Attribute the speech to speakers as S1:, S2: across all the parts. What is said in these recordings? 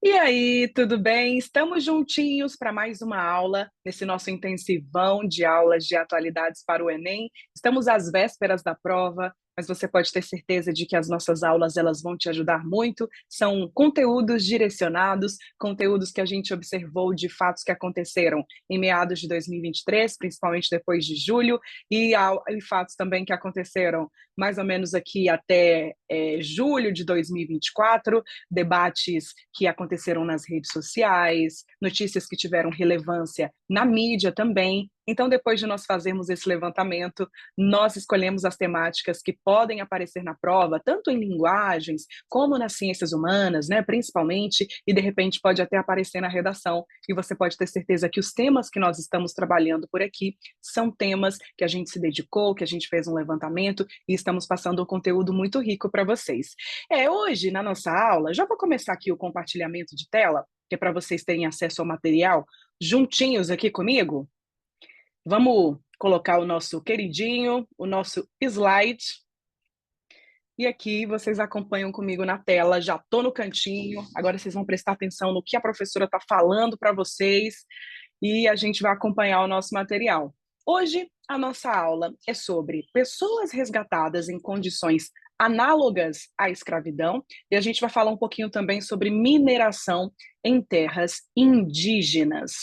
S1: E aí, tudo bem? Estamos juntinhos para mais uma aula, nesse nosso intensivão de aulas de atualidades para o Enem. Estamos às vésperas da prova, mas você pode ter certeza de que as nossas aulas elas vão te ajudar muito. São conteúdos direcionados, conteúdos que a gente observou de fatos que aconteceram em meados de 2023, principalmente depois de julho, e fatos também que aconteceram mais ou menos aqui até julho de 2024, debates que aconteceram nas redes sociais, notícias que tiveram relevância na mídia também. Então, depois de nós fazermos esse levantamento, nós escolhemos as temáticas que podem aparecer na prova, tanto em linguagens como nas ciências humanas, né, principalmente, e de repente pode até aparecer na redação. E você pode ter certeza que os temas que nós estamos trabalhando por aqui são temas que a gente se dedicou, que a gente fez um levantamento e estamos passando um conteúdo muito rico para vocês. Hoje, na nossa aula, já vou começar aqui o compartilhamento de tela, que é para vocês terem acesso ao material juntinhos aqui comigo. Vamos colocar o nosso queridinho, o nosso slide. E aqui vocês acompanham comigo na tela, já estou no cantinho. Agora vocês vão prestar atenção no que a professora está falando para vocês e a gente vai acompanhar o nosso material. Hoje, a nossa aula é sobre pessoas resgatadas em condições análogas à escravidão, e a gente vai falar um pouquinho também sobre mineração em terras indígenas.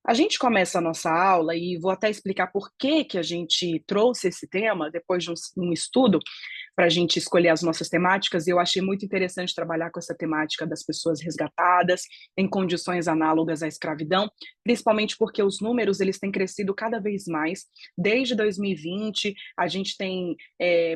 S1: A gente começa a nossa aula, e vou até explicar por que a gente trouxe esse tema, depois de um estudo, para a gente escolher as nossas temáticas, e eu achei muito interessante trabalhar com essa temática das pessoas resgatadas em condições análogas à escravidão, principalmente porque os números eles têm crescido cada vez mais. Desde 2020, a gente tem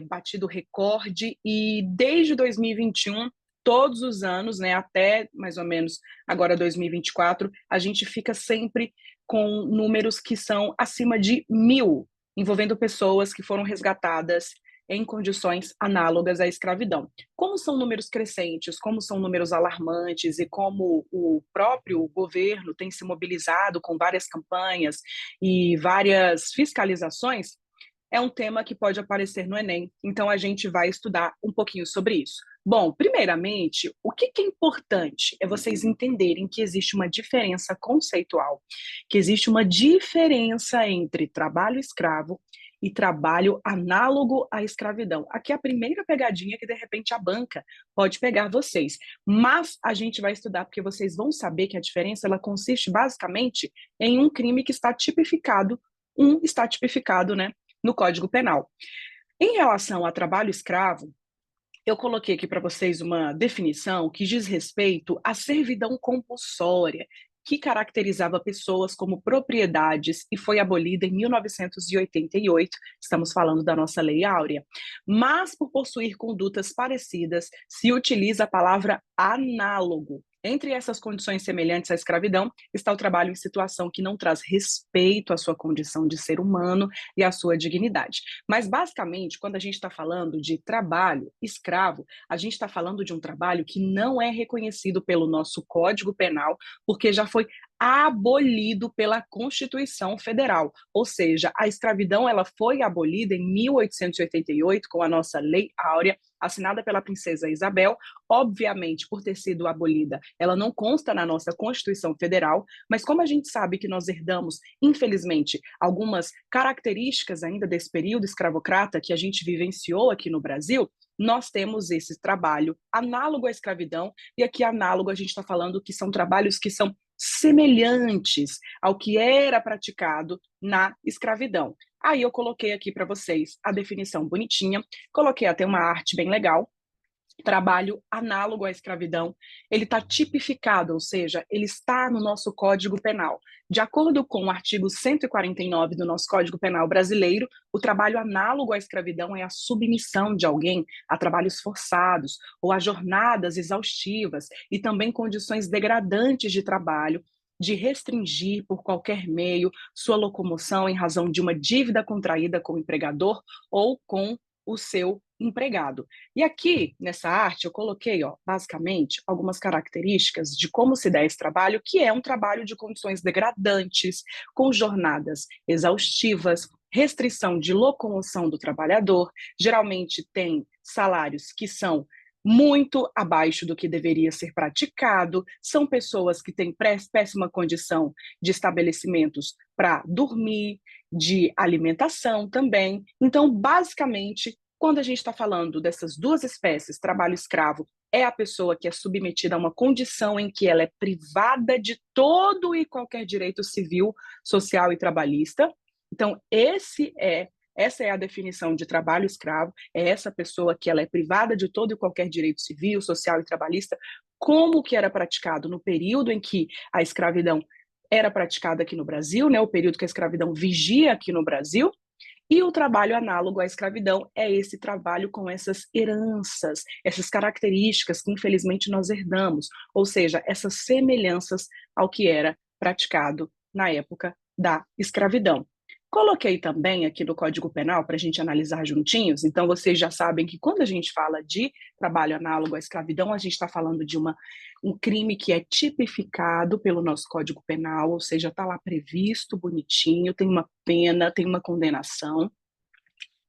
S1: batido recorde, e desde 2021, todos os anos, né, até mais ou menos agora 2024, a gente fica sempre com números que são acima de 1.000, envolvendo pessoas que foram resgatadas em condições análogas à escravidão. Como são números crescentes, como são números alarmantes e como o próprio governo tem se mobilizado com várias campanhas e várias fiscalizações, é um tema que pode aparecer no Enem, então a gente vai estudar um pouquinho sobre isso. Bom, primeiramente, o que é importante é vocês entenderem que existe uma diferença conceitual, que existe uma diferença entre trabalho escravo e trabalho análogo à escravidão. Aqui é a primeira pegadinha que, de repente, a banca pode pegar vocês. Mas a gente vai estudar porque vocês vão saber que a diferença ela consiste basicamente em um crime que está tipificado, né, no Código Penal. Em relação a trabalho escravo, eu coloquei aqui para vocês uma definição que diz respeito à servidão compulsória, que caracterizava pessoas como propriedades e foi abolida em 1988, estamos falando da nossa Lei Áurea. Mas, por possuir condutas parecidas, se utiliza a palavra análogo. Entre essas condições semelhantes à escravidão está o trabalho em situação que não traz respeito à sua condição de ser humano e à sua dignidade. Mas, basicamente, quando a gente está falando de trabalho escravo, a gente está falando de um trabalho que não é reconhecido pelo nosso Código Penal, porque já foi abolido pela Constituição Federal. Ou seja, a escravidão ela foi abolida em 1888 com a nossa Lei Áurea, assinada pela princesa Isabel. Obviamente, por ter sido abolida, ela não consta na nossa Constituição Federal, mas como a gente sabe que nós herdamos, infelizmente, algumas características ainda desse período escravocrata que a gente vivenciou aqui no Brasil, nós temos esse trabalho análogo à escravidão, e aqui análogo a gente está falando que são trabalhos que são semelhantes ao que era praticado na escravidão. Aí eu coloquei aqui para vocês a definição bonitinha, coloquei até uma arte bem legal. Trabalho análogo à escravidão, ele está tipificado, ou seja, ele está no nosso Código Penal. De acordo com o artigo 149 do nosso Código Penal brasileiro, o trabalho análogo à escravidão é a submissão de alguém a trabalhos forçados ou a jornadas exaustivas e também condições degradantes de trabalho, de restringir por qualquer meio sua locomoção em razão de uma dívida contraída com o empregador ou com o seu empregado. E aqui, nessa arte, eu coloquei, basicamente, algumas características de como se dá esse trabalho, que é um trabalho de condições degradantes, com jornadas exaustivas, restrição de locomoção do trabalhador, geralmente tem salários que são muito abaixo do que deveria ser praticado, são pessoas que têm péssima condição de estabelecimentos para dormir, de alimentação também. Então, basicamente, quando a gente está falando dessas duas espécies, trabalho escravo, é a pessoa que é submetida a uma condição em que ela é privada de todo e qualquer direito civil, social e trabalhista. Então, essa é a definição de trabalho escravo, é essa pessoa que ela é privada de todo e qualquer direito civil, social e trabalhista, como que era praticado no período em que a escravidão era praticada aqui no Brasil, né, o período que a escravidão vigia aqui no Brasil, e o trabalho análogo à escravidão é esse trabalho com essas heranças, essas características que infelizmente nós herdamos, ou seja, essas semelhanças ao que era praticado na época da escravidão. Coloquei também aqui no Código Penal para a gente analisar juntinhos, então vocês já sabem que quando a gente fala de trabalho análogo à escravidão, a gente está falando de um crime que é tipificado pelo nosso Código Penal, ou seja, está lá previsto, bonitinho, tem uma pena, tem uma condenação.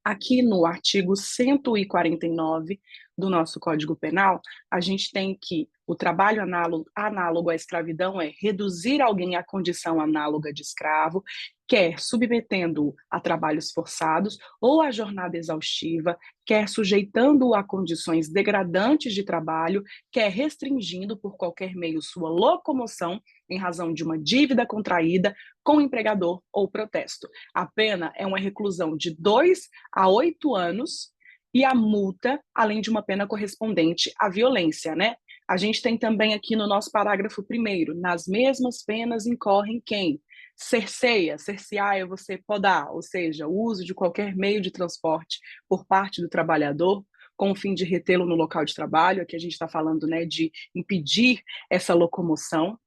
S1: Aqui no artigo 149 do nosso Código Penal, a gente tem que o trabalho análogo à escravidão é reduzir alguém à condição análoga de escravo, quer submetendo-o a trabalhos forçados ou a jornada exaustiva, quer sujeitando-o a condições degradantes de trabalho, quer restringindo por qualquer meio sua locomoção em razão de uma dívida contraída com o empregador ou protesto. A pena é uma reclusão de 2 a 8 anos e a multa, além de uma pena correspondente à violência, né? A gente tem também aqui no nosso parágrafo 1º, nas mesmas penas incorrem quem? Cercear é você podar, ou seja, o uso de qualquer meio de transporte por parte do trabalhador, com o fim de retê-lo no local de trabalho, aqui a gente está falando, né, de impedir essa locomoção.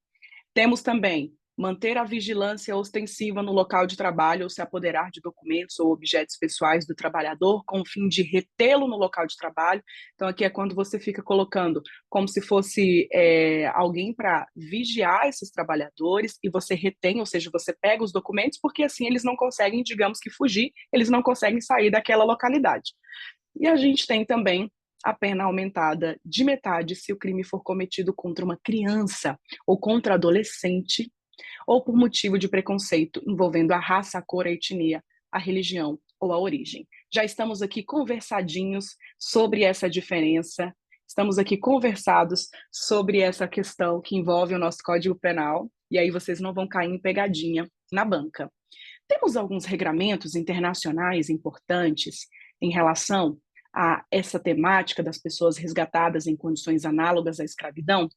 S1: Temos também manter a vigilância ostensiva no local de trabalho ou se apoderar de documentos ou objetos pessoais do trabalhador com o fim de retê-lo no local de trabalho. Então, aqui é quando você fica colocando como se fosse alguém para vigiar esses trabalhadores e você retém, ou seja, você pega os documentos porque assim eles não conseguem, digamos que fugir, eles não conseguem sair daquela localidade. E a gente tem também a pena aumentada de metade se o crime for cometido contra uma criança ou contra adolescente, ou por motivo de preconceito envolvendo a raça, a cor, a etnia, a religião ou a origem. Já estamos aqui conversadinhos sobre essa diferença, estamos aqui conversados sobre essa questão que envolve o nosso Código Penal, e aí vocês não vão cair em pegadinha na banca. Temos alguns regramentos internacionais importantes em relação a essa temática das pessoas resgatadas em condições análogas à escravidão,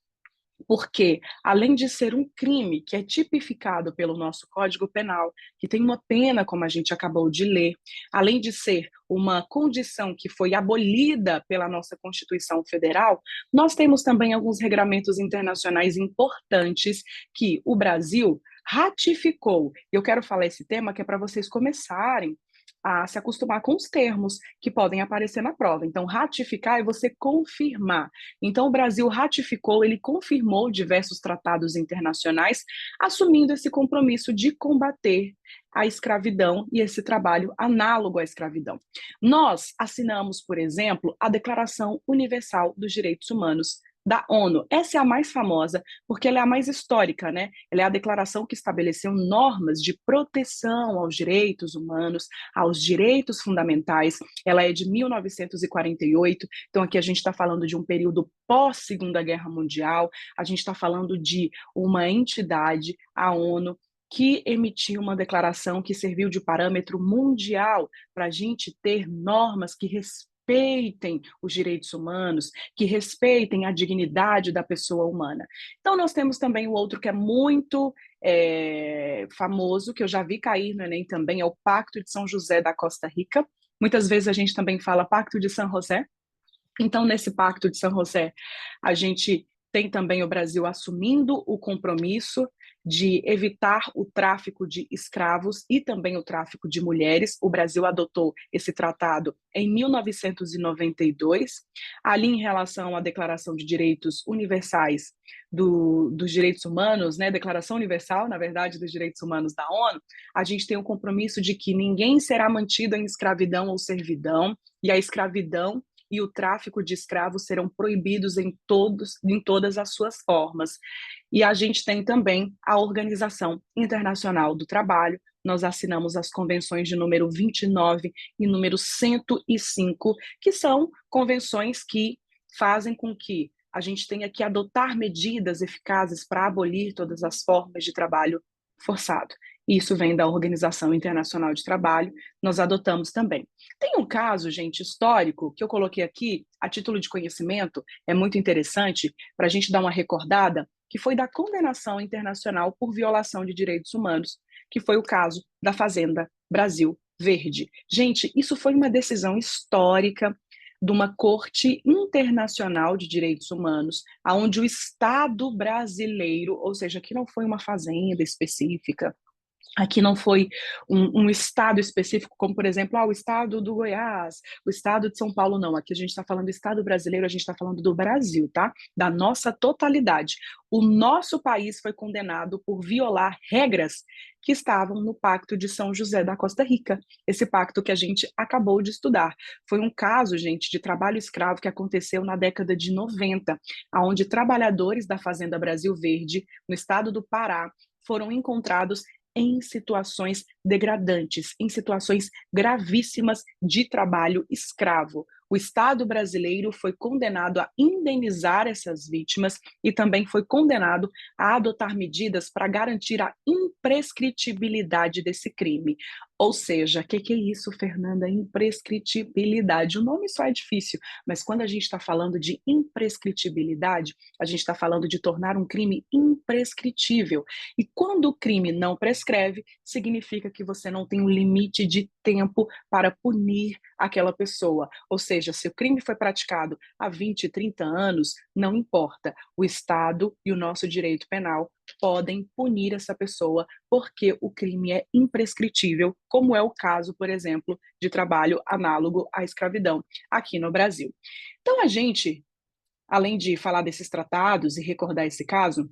S1: porque, além de ser um crime que é tipificado pelo nosso Código Penal, que tem uma pena, como a gente acabou de ler, além de ser uma condição que foi abolida pela nossa Constituição Federal, nós temos também alguns regramentos internacionais importantes que o Brasil ratificou. Eu quero falar esse tema que é para vocês começarem a se acostumar com os termos que podem aparecer na prova. Então, ratificar é você confirmar. Então, o Brasil ratificou, ele confirmou diversos tratados internacionais, assumindo esse compromisso de combater a escravidão e esse trabalho análogo à escravidão. Nós assinamos, por exemplo, a Declaração Universal dos Direitos Humanos da ONU. Essa é a mais famosa, porque ela é a mais histórica, né? Ela é a declaração que estabeleceu normas de proteção aos direitos humanos, aos direitos fundamentais. Ela é de 1948, então aqui a gente está falando de um período pós-Segunda Guerra Mundial, a gente está falando de uma entidade, a ONU, que emitiu uma declaração que serviu de parâmetro mundial para a gente ter normas que respeitem os direitos humanos, que respeitem a dignidade da pessoa humana. Então, nós temos também o outro que é muito famoso, que eu já vi cair no Enem também, é o Pacto de São José da Costa Rica. Muitas vezes a gente também fala Pacto de São José. Então, nesse Pacto de São José, a gente tem também o Brasil assumindo o compromisso de evitar o tráfico de escravos e também o tráfico de mulheres. O Brasil adotou esse tratado em 1992. Ali, em relação à Declaração de Direitos Universais dos Direitos Humanos, né, Declaração Universal, na verdade, dos Direitos Humanos da ONU, a gente tem o compromisso de que ninguém será mantido em escravidão ou servidão, e a escravidão e o tráfico de escravos serão proibidos em todas as suas formas. E a gente tem também a Organização Internacional do Trabalho. Nós assinamos as convenções de número 29 e número 105, que são convenções que fazem com que a gente tenha que adotar medidas eficazes para abolir todas as formas de trabalho forçado. Isso vem da Organização Internacional de Trabalho, nós adotamos também. Tem um caso, gente, histórico, que eu coloquei aqui, a título de conhecimento, é muito interessante, para a gente dar uma recordada, que foi da condenação internacional por violação de direitos humanos, que foi o caso da Fazenda Brasil Verde. Gente, isso foi uma decisão histórica de uma Corte Internacional de Direitos Humanos, onde o Estado brasileiro, ou seja, que não foi uma fazenda específica, aqui não foi um estado específico, como, por exemplo, o estado do Goiás, o estado de São Paulo, não. Aqui a gente está falando do estado brasileiro, a gente está falando do Brasil, tá? Da nossa totalidade. O nosso país foi condenado por violar regras que estavam no Pacto de São José da Costa Rica. Esse pacto que a gente acabou de estudar. Foi um caso, gente, de trabalho escravo que aconteceu na década de 90, onde trabalhadores da Fazenda Brasil Verde, no estado do Pará, foram encontrados em situações degradantes, em situações gravíssimas de trabalho escravo. O Estado brasileiro foi condenado a indenizar essas vítimas e também foi condenado a adotar medidas para garantir a imprescritibilidade desse crime. Ou seja, o que é isso, Fernanda? Imprescritibilidade. O nome só é difícil, mas quando a gente está falando de imprescritibilidade, a gente está falando de tornar um crime imprescritível. E quando o crime não prescreve, significa que você não tem um limite de tempo para punir aquela pessoa. Ou seja, se o crime foi praticado há 20, 30 anos, não importa. O Estado e o nosso direito penal podem punir essa pessoa porque o crime é imprescritível, como é o caso, por exemplo, de trabalho análogo à escravidão aqui no Brasil. Então, a gente, além de falar desses tratados e recordar esse caso,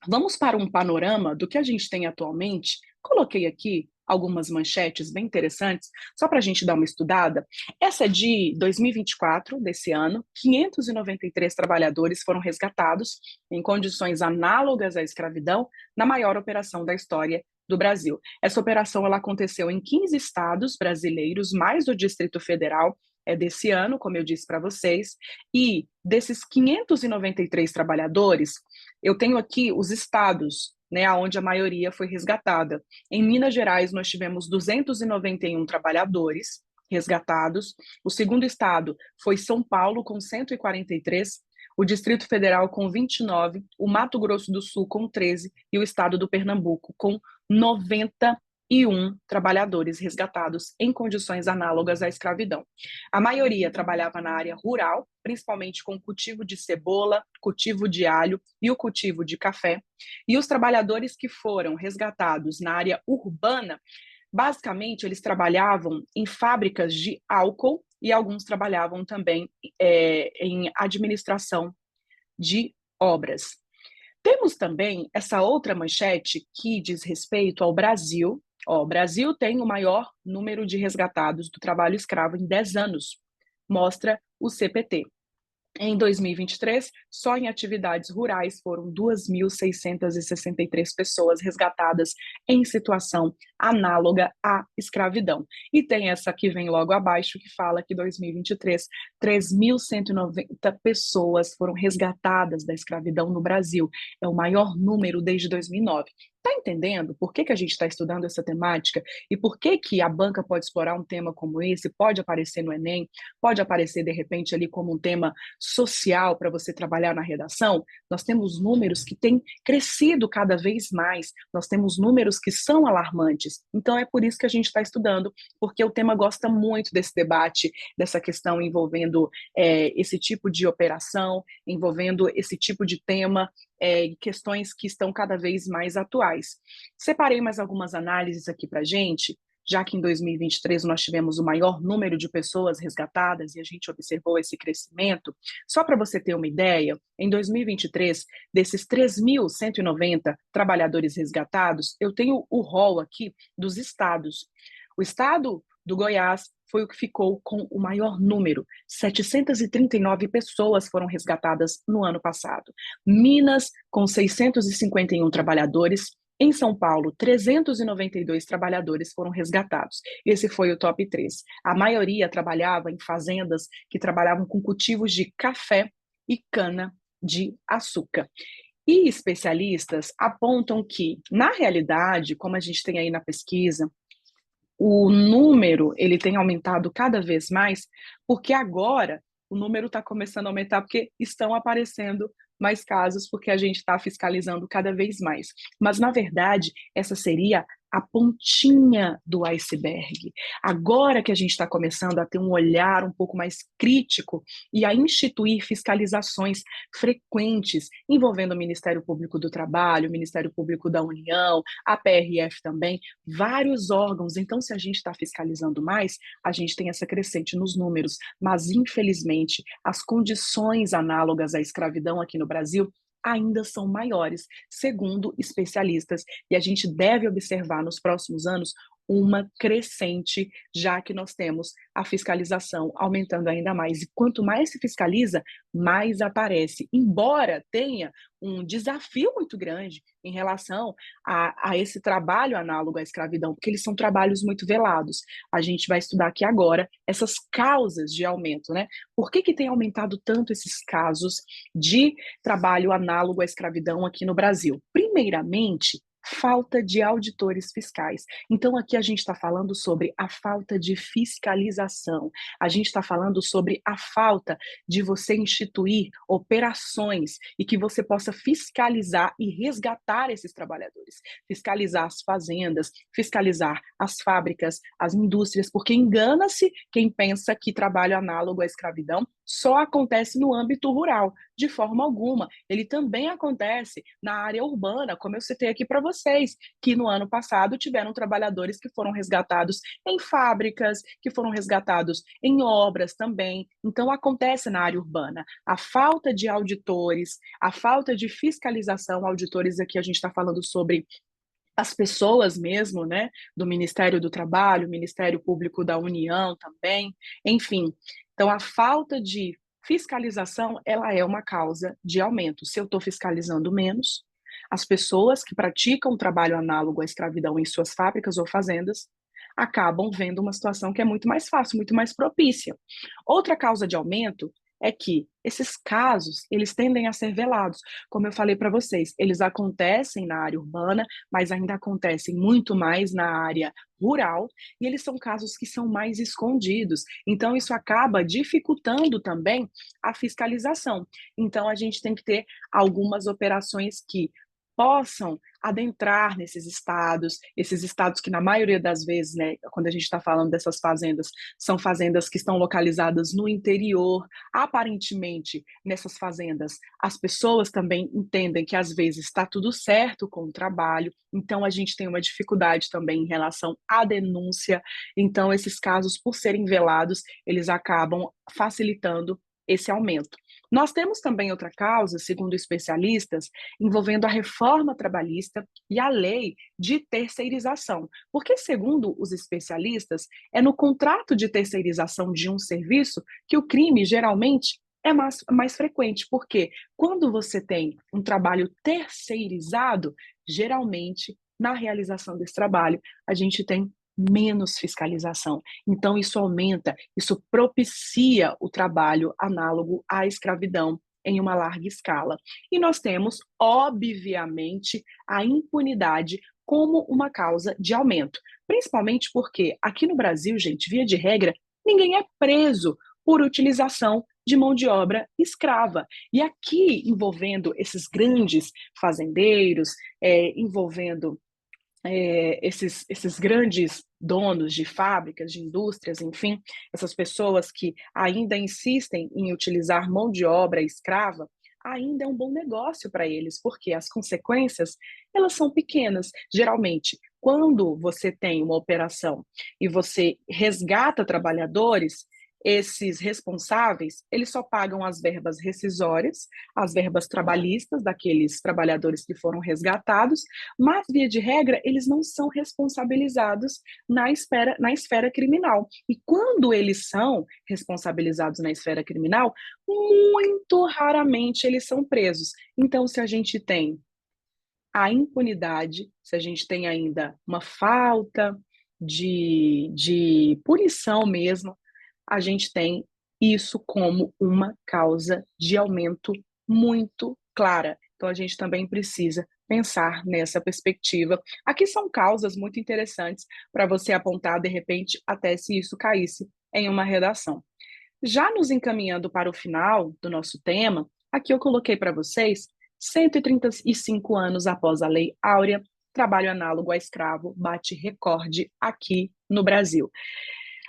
S1: vamos para um panorama do que a gente tem atualmente. Coloquei aqui algumas manchetes bem interessantes, só para a gente dar uma estudada. Essa é de 2024, desse ano. 593 trabalhadores foram resgatados em condições análogas à escravidão na maior operação da história do Brasil. Essa operação ela aconteceu em 15 estados brasileiros, mais o Distrito Federal, desse ano, como eu disse para vocês, e desses 593 trabalhadores, eu tenho aqui os estados, né, onde a maioria foi resgatada. Em Minas Gerais, nós tivemos 291 trabalhadores resgatados. O segundo estado foi São Paulo, com 143, o Distrito Federal com 29, o Mato Grosso do Sul com 13 e o estado do Pernambuco com 91 trabalhadores resgatados em condições análogas à escravidão. A maioria trabalhava na área rural, principalmente com cultivo de cebola, cultivo de alho e o cultivo de café. E os trabalhadores que foram resgatados na área urbana, basicamente eles trabalhavam em fábricas de álcool e alguns trabalhavam também em administração de obras. Temos também essa outra manchete que diz respeito ao Brasil. O Brasil tem o maior número de resgatados do trabalho escravo em 10 anos, mostra o CPT. Em 2023, só em atividades rurais foram 2.663 pessoas resgatadas em situação análoga à escravidão. E tem essa que vem logo abaixo, que fala que em 2023, 3.190 pessoas foram resgatadas da escravidão no Brasil. É o maior número desde 2009. Está entendendo por que a gente está estudando essa temática e por que a banca pode explorar um tema como esse, pode aparecer no Enem, pode aparecer, de repente, ali como um tema social para você trabalhar na redação? Nós temos números que têm crescido cada vez mais, nós temos números que são alarmantes. Então, é por isso que a gente está estudando, porque o tema gosta muito desse debate, dessa questão envolvendo esse tipo de operação, envolvendo esse tipo de tema, questões que estão cada vez mais atuais. Separei mais algumas análises aqui para a gente, já que em 2023 nós tivemos o maior número de pessoas resgatadas e a gente observou esse crescimento. Só para você ter uma ideia, em 2023, desses 3.190 trabalhadores resgatados, eu tenho o rol aqui dos estados. O estado do Goiás foi o que ficou com o maior número. 739 pessoas foram resgatadas no ano passado. Minas, com 651 trabalhadores. Em São Paulo, 392 trabalhadores foram resgatados. Esse foi o top 3. A maioria trabalhava em fazendas que trabalhavam com cultivos de café e cana de açúcar. E especialistas apontam que, na realidade, como a gente tem aí na pesquisa, o número ele tem aumentado cada vez mais, porque agora o número está começando a aumentar porque estão aparecendo mais casos, porque a gente está fiscalizando cada vez mais. Mas, na verdade, essa seria a pontinha do iceberg. Agora que a gente está começando a ter um olhar um pouco mais crítico e a instituir fiscalizações frequentes envolvendo o Ministério Público do Trabalho, o Ministério Público da União, a PRF também, vários órgãos. Então, se a gente está fiscalizando mais, a gente tem essa crescente nos números, mas infelizmente as condições análogas à escravidão aqui no Brasil ainda são maiores, segundo especialistas, e a gente deve observar nos próximos anos uma crescente, já que nós temos a fiscalização aumentando ainda mais. E quanto mais se fiscaliza, mais aparece. Embora tenha um desafio muito grande em relação a esse trabalho análogo à escravidão, porque eles são trabalhos muito velados. A gente vai estudar aqui agora essas causas de aumento, né? Por que tem aumentado tanto esses casos de trabalho análogo à escravidão aqui no Brasil? Primeiramente, falta de auditores fiscais. Então, aqui a gente está falando sobre a falta de fiscalização, a gente está falando sobre a falta de você instituir operações e que você possa fiscalizar e resgatar esses trabalhadores, fiscalizar as fazendas, fiscalizar as fábricas, as indústrias, porque engana-se quem pensa que trabalho análogo à escravidão só acontece no âmbito rural, de forma alguma. Ele também acontece na área urbana, como eu citei aqui para vocês, que no ano passado tiveram trabalhadores que foram resgatados em fábricas, que foram resgatados em obras também. Então, acontece na área urbana. A falta de auditores, a falta de fiscalização, auditores aqui a gente está falando sobre as pessoas mesmo, né, do Ministério do Trabalho, Ministério Público da União também, enfim. Então, a falta de fiscalização, ela é uma causa de aumento. Se eu estou fiscalizando menos, as pessoas que praticam trabalho análogo à escravidão em suas fábricas ou fazendas acabam vendo uma situação que é muito mais fácil, muito mais propícia. Outra causa de aumento é que esses casos, eles tendem a ser velados. Como eu falei para vocês, eles acontecem na área urbana, mas ainda acontecem muito mais na área rural, e eles são casos que são mais escondidos. Então, isso acaba dificultando também a fiscalização. Então, a gente tem que ter algumas operações que possam adentrar nesses estados, esses estados que na maioria das vezes, né, quando a gente está falando dessas fazendas, são fazendas que estão localizadas no interior. Aparentemente, nessas fazendas, as pessoas também entendem que às vezes está tudo certo com o trabalho, então a gente tem uma dificuldade também em relação à denúncia. Então, esses casos, por serem velados, eles acabam facilitando esse aumento. Nós temos também outra causa, segundo especialistas, envolvendo a reforma trabalhista e a lei de terceirização. Porque, segundo os especialistas, é no contrato de terceirização de um serviço que o crime geralmente é mais frequente. Porque quando você tem um trabalho terceirizado, geralmente, na realização desse trabalho, a gente tem menos fiscalização. Então, isso aumenta, isso propicia o trabalho análogo à escravidão em uma larga escala. E nós temos, obviamente, a impunidade como uma causa de aumento. Principalmente porque aqui no Brasil, gente, via de regra, ninguém é preso por utilização de mão de obra escrava. E aqui, envolvendo esses grandes fazendeiros, envolvendo esses grandes donos de fábricas, de indústrias, enfim, essas pessoas que ainda insistem em utilizar mão de obra escrava, ainda é um bom negócio para eles, porque as consequências, elas são pequenas. Geralmente, quando você tem uma operação e você resgata trabalhadores, esses responsáveis, eles só pagam as verbas rescisórias, as verbas trabalhistas daqueles trabalhadores que foram resgatados, mas, via de regra, eles não são responsabilizados na esfera criminal. E quando eles são responsabilizados na esfera criminal, muito raramente eles são presos. Então, se a gente tem a impunidade, se a gente tem ainda uma falta de punição mesmo, a gente tem isso como uma causa de aumento muito clara. Então, a gente também precisa pensar nessa perspectiva. Aqui são causas muito interessantes para você apontar, de repente, até se isso caísse em uma redação. Já nos encaminhando para o final do nosso tema, aqui eu coloquei para vocês 135 anos após a Lei Áurea, trabalho análogo a escravo bate recorde aqui no Brasil.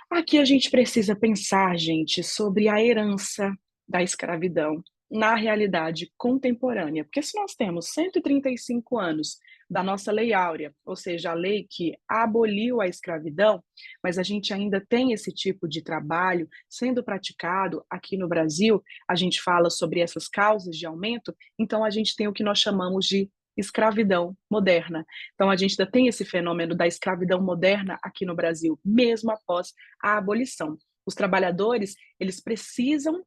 S1: Aqui a gente precisa pensar, gente, sobre a herança da escravidão na realidade contemporânea, porque se nós temos 135 anos da nossa Lei Áurea, ou seja, a lei que aboliu a escravidão, mas a gente ainda tem esse tipo de trabalho sendo praticado aqui no Brasil, a gente fala sobre essas causas de aumento, então a gente tem o que nós chamamos de escravidão moderna. Então a gente ainda tem esse fenômeno da escravidão moderna aqui no Brasil, mesmo após a abolição. Os trabalhadores, eles precisam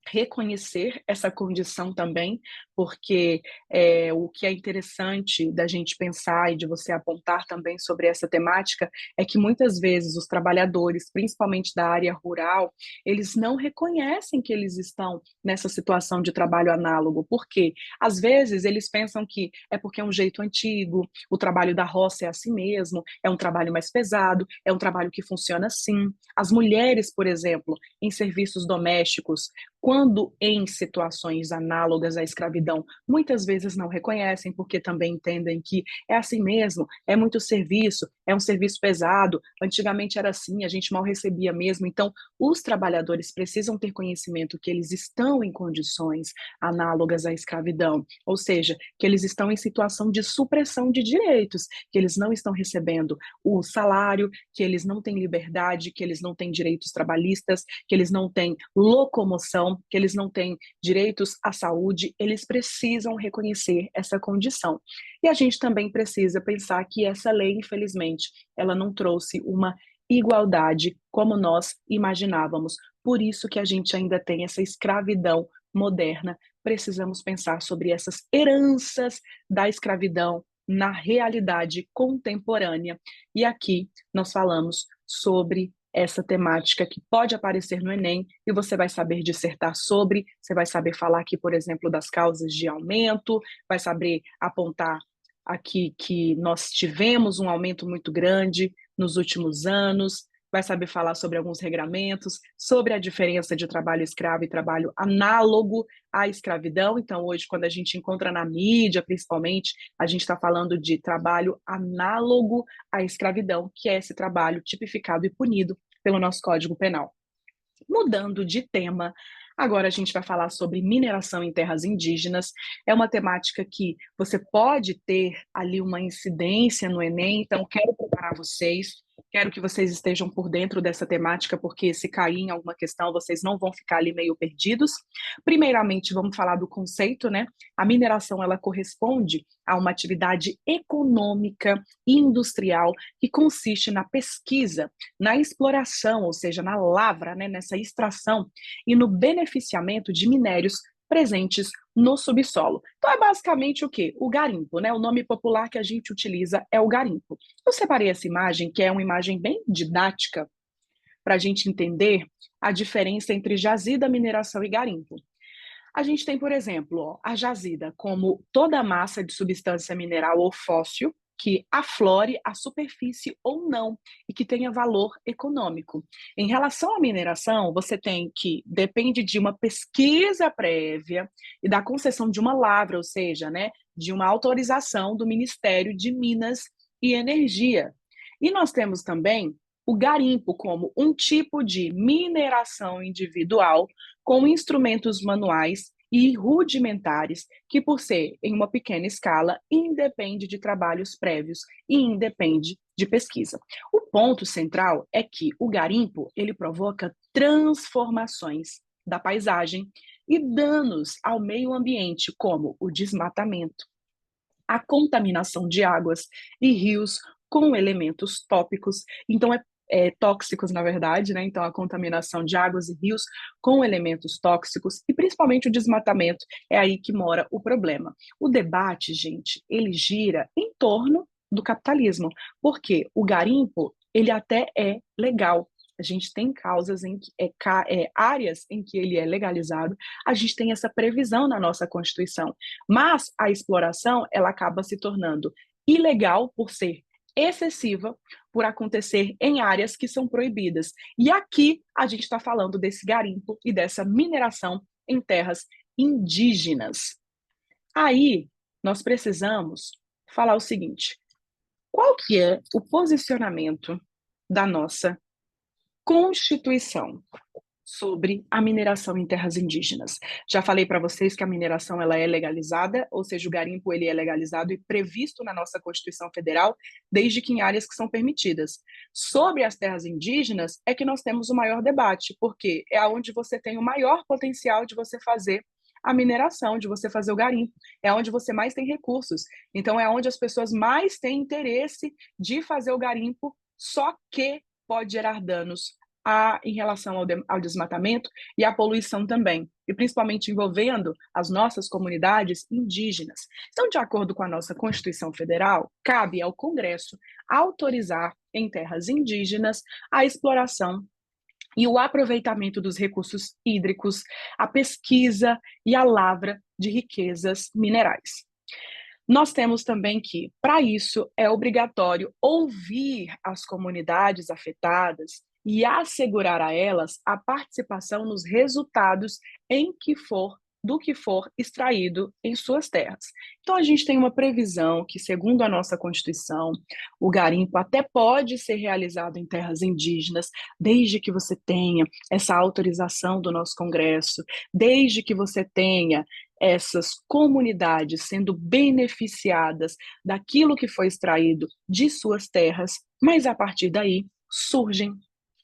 S1: reconhecer essa condição também, porque o que é interessante da gente pensar e de você apontar também sobre essa temática é que muitas vezes os trabalhadores, principalmente da área rural, eles não reconhecem que eles estão nessa situação de trabalho análogo, porque às vezes eles pensam que é porque é um jeito antigo, o trabalho da roça é assim mesmo, é um trabalho mais pesado, é um trabalho que funciona assim. As mulheres, por exemplo, em serviços domésticos, quando em situações análogas à escravidão, muitas vezes não reconhecem, porque também entendem que é assim mesmo, é muito serviço, é um serviço pesado, antigamente era assim, a gente mal recebia mesmo. Então, os trabalhadores precisam ter conhecimento que eles estão em condições análogas à escravidão, ou seja, que eles estão em situação de supressão de direitos, que eles não estão recebendo o salário, que eles não têm liberdade, que eles não têm direitos trabalhistas, que eles não têm locomoção, que eles não têm direitos à saúde, eles precisam reconhecer essa condição. E a gente também precisa pensar que essa lei, infelizmente, ela não trouxe uma igualdade como nós imaginávamos. Por isso que a gente ainda tem essa escravidão moderna. Precisamos pensar sobre essas heranças da escravidão na realidade contemporânea. E aqui nós falamos sobre essa temática que pode aparecer no Enem e você vai saber dissertar sobre, você vai saber falar aqui, por exemplo, das causas de aumento, vai saber apontar aqui que nós tivemos um aumento muito grande nos últimos anos, vai saber falar sobre alguns regramentos, sobre a diferença de trabalho escravo e trabalho análogo à escravidão. Então, hoje, quando a gente encontra na mídia, principalmente, a gente está falando de trabalho análogo à escravidão, que é esse trabalho tipificado e punido pelo nosso Código Penal. Mudando de tema, agora a gente vai falar sobre mineração em terras indígenas. É uma temática que você pode ter ali uma incidência no Enem, então quero preparar vocês, quero que vocês estejam por dentro dessa temática, porque se cair em alguma questão, vocês não vão ficar ali meio perdidos. Primeiramente, vamos falar do conceito, né? A mineração, ela corresponde a uma atividade econômica e industrial que consiste na pesquisa, na exploração, ou seja, na lavra, né, nessa extração e no beneficiamento de minérios presentes no subsolo. Então é basicamente o quê? O garimpo, né? O nome popular que a gente utiliza é o garimpo. Eu separei essa imagem, que é uma imagem bem didática, para a gente entender a diferença entre jazida, mineração e garimpo. A gente tem, por exemplo, a jazida como toda massa de substância mineral ou fóssil que aflore a superfície ou não e que tenha valor econômico. Em relação à mineração, você tem que depende de uma pesquisa prévia e da concessão de uma lavra, ou seja, né, de uma autorização do Ministério de Minas e Energia. E nós temos também o garimpo como um tipo de mineração individual com instrumentos manuais e rudimentares, que por ser em uma pequena escala, independe de trabalhos prévios e independe de pesquisa. O ponto central é que o garimpo, ele provoca transformações da paisagem e danos ao meio ambiente, como o desmatamento, a contaminação de águas e rios com elementos tópicos, então tóxicos, na verdade, né? Então, a contaminação de águas e rios com elementos tóxicos e principalmente o desmatamento, é aí que mora o problema. O debate, gente, ele gira em torno do capitalismo, porque o garimpo, ele até é legal. A gente tem causas em que áreas em que ele é legalizado, a gente tem essa previsão na nossa Constituição. Mas a exploração, ela acaba se tornando ilegal por ser excessiva, por acontecer em áreas que são proibidas. E aqui a gente está falando desse garimpo e dessa mineração em terras indígenas. Aí nós precisamos falar o seguinte: qual que é o posicionamento da nossa Constituição sobre a mineração em terras indígenas? Já falei para vocês que a mineração ela é legalizada, ou seja, o garimpo ele é legalizado e previsto na nossa Constituição Federal, desde que em áreas que são permitidas. Sobre as terras indígenas é que nós temos o maior debate, porque é onde você tem o maior potencial de você fazer a mineração, de você fazer o garimpo, é onde você mais tem recursos. Então é onde as pessoas mais têm interesse de fazer o garimpo, só que pode gerar danos em relação ao desmatamento e à poluição também, e principalmente envolvendo as nossas comunidades indígenas. Então, de acordo com a nossa Constituição Federal, cabe ao Congresso autorizar em terras indígenas a exploração e o aproveitamento dos recursos hídricos, a pesquisa e a lavra de riquezas minerais. Nós temos também que, para isso, é obrigatório ouvir as comunidades afetadas e assegurar a elas a participação nos resultados do que for extraído em suas terras. Então, a gente tem uma previsão que, segundo a nossa Constituição, o garimpo até pode ser realizado em terras indígenas, desde que você tenha essa autorização do nosso Congresso, desde que você tenha essas comunidades sendo beneficiadas daquilo que foi extraído de suas terras, mas a partir daí surgem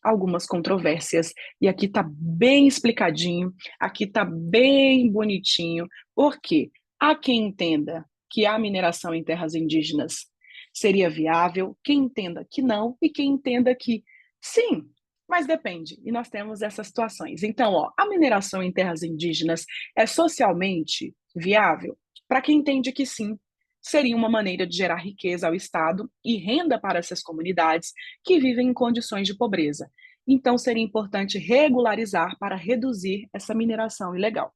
S1: algumas controvérsias. E aqui está bem explicadinho, aqui está bem bonitinho, porque há quem entenda que a mineração em terras indígenas seria viável, quem entenda que não, e quem entenda que sim, mas depende. E nós temos essas situações. Então, a mineração em terras indígenas é socialmente viável? Para quem entende que sim, seria uma maneira de gerar riqueza ao Estado e renda para essas comunidades que vivem em condições de pobreza. Então, seria importante regularizar para reduzir essa mineração ilegal.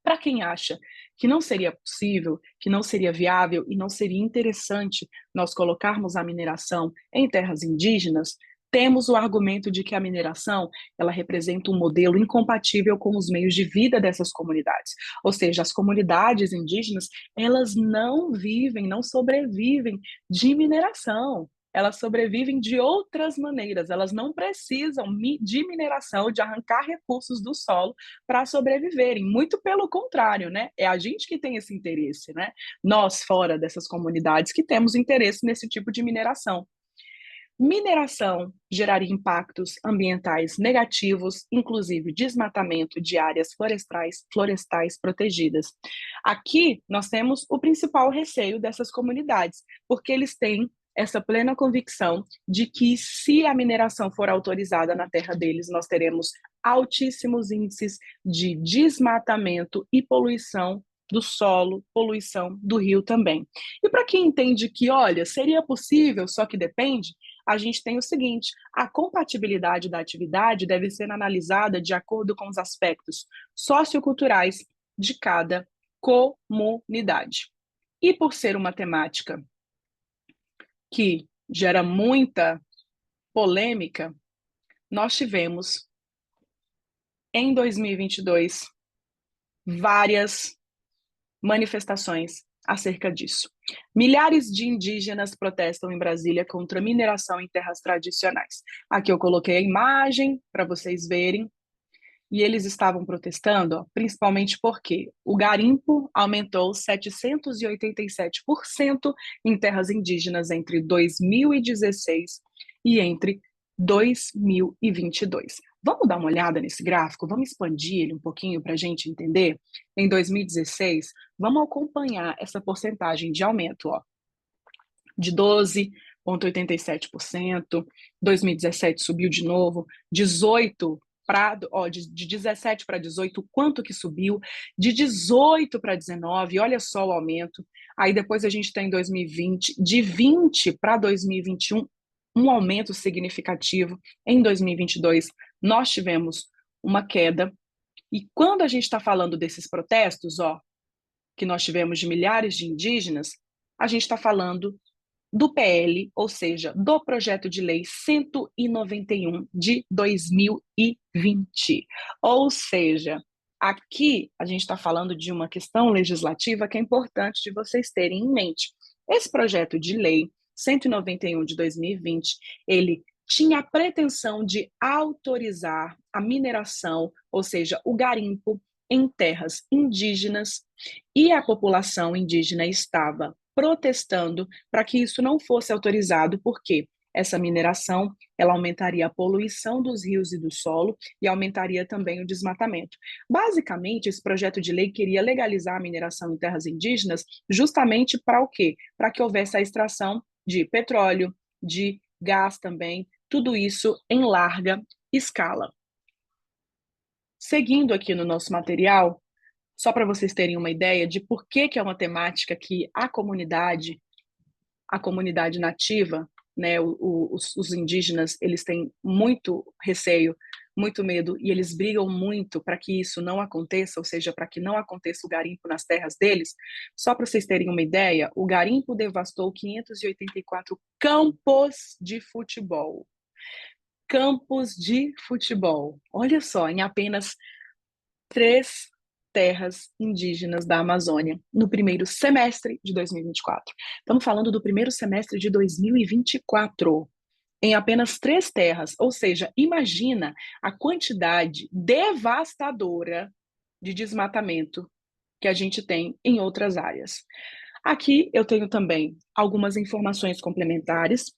S1: Para quem acha que não seria possível, que não seria viável e não seria interessante nós colocarmos a mineração em terras indígenas, temos o argumento de que a mineração ela representa um modelo incompatível com os meios de vida dessas comunidades. Ou seja, as comunidades indígenas, elas não vivem, não sobrevivem de mineração. Elas sobrevivem de outras maneiras, elas não precisam de mineração, de arrancar recursos do solo para sobreviverem, muito pelo contrário, né? É a gente que tem esse interesse, né? Nós, fora dessas comunidades, que temos interesse nesse tipo de mineração. Mineração geraria impactos ambientais negativos, inclusive desmatamento de áreas florestais protegidas. Aqui nós temos o principal receio dessas comunidades, porque eles têm essa plena convicção de que se a mineração for autorizada na terra deles, nós teremos altíssimos índices de desmatamento e poluição do solo, poluição do rio também. E para quem entende que, olha, seria possível, só que depende, a gente tem o seguinte: a compatibilidade da atividade deve ser analisada de acordo com os aspectos socioculturais de cada comunidade. E por ser uma temática que gera muita polêmica, nós tivemos, em 2022, várias manifestações acerca disso. Milhares de indígenas protestam em Brasília contra a mineração em terras tradicionais. Aqui eu coloquei a imagem para vocês verem. E eles estavam protestando, ó, principalmente porque o garimpo aumentou 787% em terras indígenas entre 2016 e entre 2022. Vamos dar uma olhada nesse gráfico? Vamos expandir ele um pouquinho para a gente entender? Em 2016, vamos acompanhar essa porcentagem de aumento, ó, de 12,87%, 2017 subiu de novo, 18 para de 17 para 18, quanto que subiu? De 18 para 19, olha só o aumento. Aí depois a gente tem em 2020, de 20 para 2021, um aumento significativo. Em 2022, nós tivemos uma queda. E quando a gente está falando desses protestos, ó, que nós tivemos de milhares de indígenas, a gente está falando do PL, ou seja, do Projeto de Lei 191 de 2020. Ou seja, aqui a gente está falando de uma questão legislativa que é importante de vocês terem em mente. Esse projeto de lei 191 de 2020, ele tinha a pretensão de autorizar a mineração, ou seja, o garimpo em terras indígenas, e a população indígena estava protestando para que isso não fosse autorizado, porque essa mineração ela aumentaria a poluição dos rios e do solo e aumentaria também o desmatamento. Basicamente, esse projeto de lei queria legalizar a mineração em terras indígenas justamente para o quê? Para que houvesse a extração de petróleo, de gás também, tudo isso em larga escala. Seguindo aqui no nosso material, só para vocês terem uma ideia de por que é uma temática que a comunidade nativa, né, os indígenas, eles têm muito receio, muito medo, e eles brigam muito para que isso não aconteça, ou seja, para que não aconteça o garimpo nas terras deles. Só para vocês terem uma ideia, o garimpo devastou 584 campos de futebol. Campos de futebol. Olha só, em apenas 3 terras indígenas da Amazônia no primeiro semestre de 2024. Estamos falando do primeiro semestre de 2024, em apenas 3 terras, ou seja, imagina a quantidade devastadora de desmatamento que a gente tem em outras áreas. Aqui eu tenho também algumas informações complementares.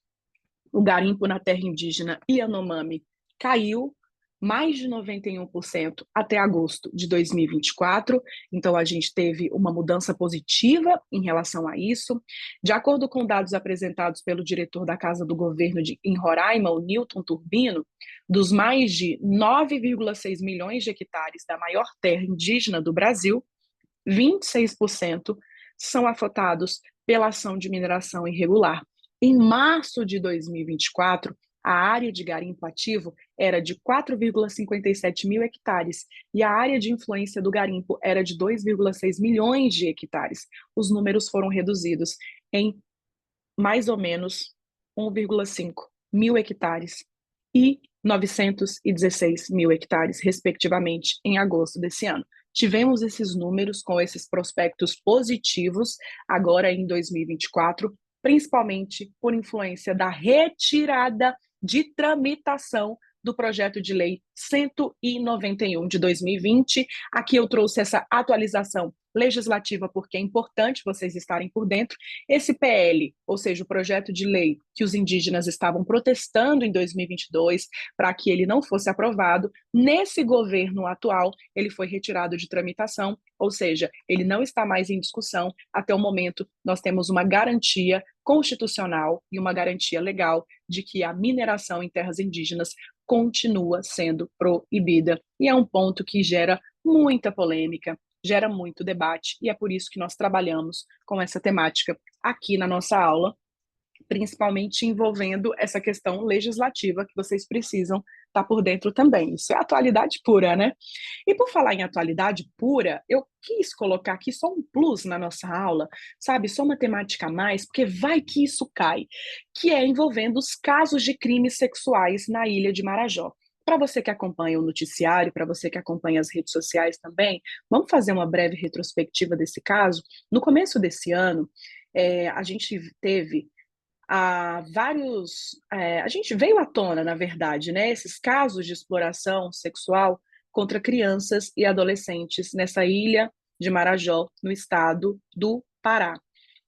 S1: O garimpo na terra indígena Yanomami caiu mais de 91% até agosto de 2024. Então, a gente teve uma mudança positiva em relação a isso. De acordo com dados apresentados pelo diretor da Casa do Governo em Roraima, o Newton Turbino, dos mais de 9,6 milhões de hectares da maior terra indígena do Brasil, 26% são afetados pela ação de mineração irregular. Em março de 2024, a área de garimpo ativo era de 4,57 mil hectares e a área de influência do garimpo era de 2,6 milhões de hectares. Os números foram reduzidos em mais ou menos 1,5 mil hectares e 916 mil hectares, respectivamente, em agosto desse ano. Tivemos esses números com esses prospectos positivos agora em 2024, principalmente por influência da retirada de tramitação do projeto de lei 191 de 2020. Aqui eu trouxe essa atualização legislativa porque é importante vocês estarem por dentro. Esse PL, ou seja, o projeto de lei que os indígenas estavam protestando em 2022 para que ele não fosse aprovado, nesse governo atual ele foi retirado de tramitação, ou seja, ele não está mais em discussão. Até o momento, nós temos uma garantia constitucional e uma garantia legal de que a mineração em terras indígenas continua sendo proibida. E é um ponto que gera muita polêmica, gera muito debate, e é por isso que nós trabalhamos com essa temática aqui na nossa aula, principalmente envolvendo essa questão legislativa que vocês precisam estar por dentro também. Isso é atualidade pura, né? E por falar em atualidade pura, eu quis colocar aqui só um plus na nossa aula, sabe? Só uma temática a mais, porque vai que isso cai, que é envolvendo os casos de crimes sexuais na ilha de Marajó. Para você que acompanha o noticiário, para você que acompanha as redes sociais também, vamos fazer uma breve retrospectiva desse caso. No começo desse ano, a gente teve a gente veio à tona, na verdade, né, esses casos de exploração sexual contra crianças e adolescentes nessa ilha de Marajó, no estado do Pará.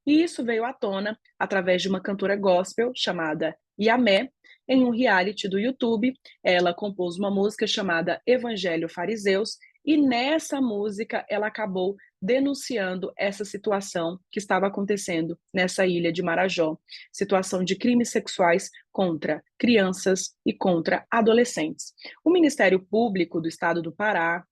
S1: E isso veio à tona através de uma cantora gospel chamada Yamé, em um reality do YouTube. Ela compôs uma música chamada Evangelho Fariseus, e nessa música ela acabou denunciando essa situação que estava acontecendo nessa ilha de Marajó, situação de crimes sexuais contra crianças e contra adolescentes. O Ministério Público do Estado do Pará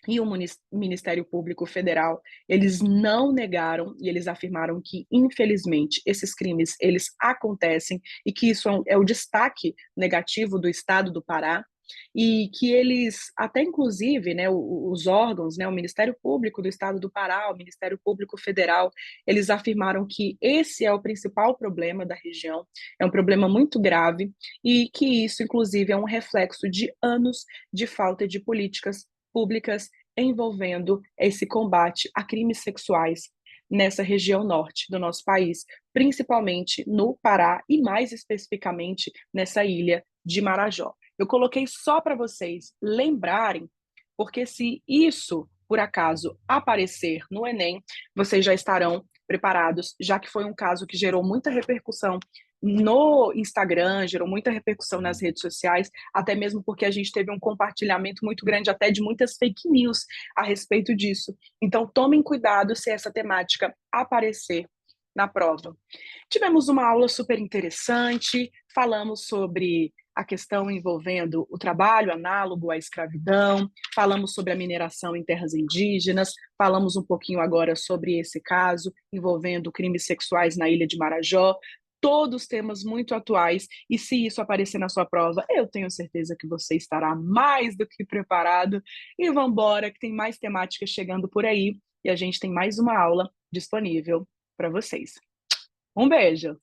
S1: e o Ministério Público Federal, eles não negaram e eles afirmaram que, infelizmente, esses crimes, eles acontecem e que isso é o destaque negativo do Estado do Pará, e que eles, até inclusive, né, os órgãos, né, o Ministério Público do Estado do Pará, o Ministério Público Federal, eles afirmaram que esse é o principal problema da região, é um problema muito grave e que isso, inclusive, é um reflexo de anos de falta de políticas públicas envolvendo esse combate a crimes sexuais nessa região norte do nosso país, principalmente no Pará e mais especificamente nessa ilha de Marajó. Eu coloquei só para vocês lembrarem, porque se isso por acaso aparecer no Enem, vocês já estarão preparados, já que foi um caso que gerou muita repercussão no Instagram, gerou muita repercussão nas redes sociais, até mesmo porque a gente teve um compartilhamento muito grande até de muitas fake news a respeito disso. Então, tomem cuidado se essa temática aparecer na prova. Tivemos uma aula super interessante, falamos sobre a questão envolvendo o trabalho análogo à escravidão, falamos sobre a mineração em terras indígenas, falamos um pouquinho agora sobre esse caso envolvendo crimes sexuais na ilha de Marajó, todos temas muito atuais, e se isso aparecer na sua prova, eu tenho certeza que você estará mais do que preparado. E vamos embora, que tem mais temáticas chegando por aí, e a gente tem mais uma aula disponível para vocês. Um beijo!